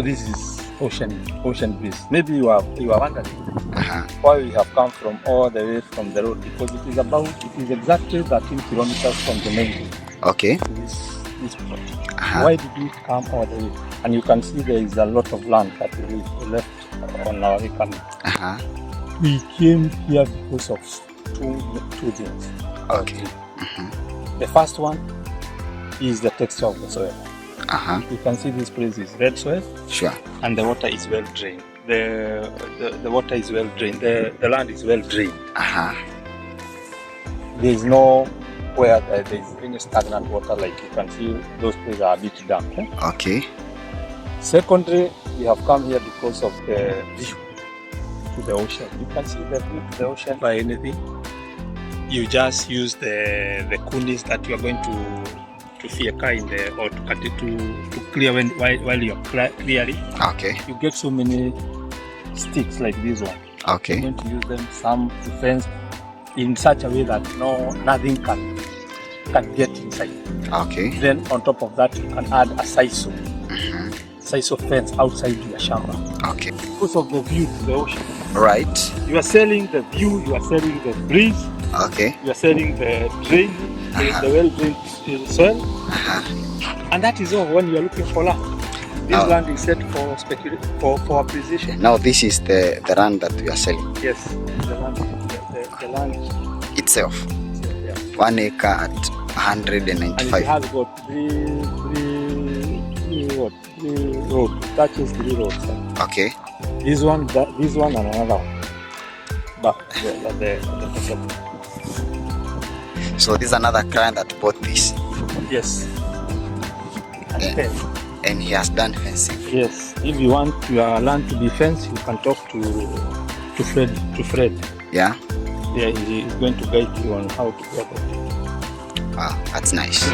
So this is ocean breeze. Maybe you are wondering why we have come from all the way from the road, because it is exactly 13 kilometers from the main road. Okay. This project. Why did we come all the way? And you can see there is a lot of land that we left on our way coming. We came here because of two things. Okay. The first one is the texture of the soil. You can see this place is red soil. Sure. And the water is well drained. The water is well drained. The land is well drained. There is no where there is any stagnant water, like you can see those places are a bit damp. Okay. Secondly, we have come here because of the view to the ocean. You can see the view to the ocean by anything. You just use the kunis that you are going to fieka in the, or to cut it to clear while you are clearing. Okay. You get so many sticks like this one. Okay. You're going to use them some defense in such a way that nothing can get inside. Okay. Then on top of that, you can add a saiso fence outside your shamba. Okay. Because of the view to the ocean. Right. You are selling the view, you are selling the breeze. Okay. You are selling the drain, the well-drained soil. And that is all when you are looking for land. This land is set for acquisition. Now this is the land that we are selling. Yes, the land itself. Yeah. 1 acre at 195. And it has got three roads. It touches 3 roads. Okay. This one, and another one. But so this is another client that bought this. Yes. And he has done fencing. Yes. If you want your land to be fenced, you can talk to Fred. Yeah. Yeah, he is going to guide you on how to go about it. Wow, that's nice.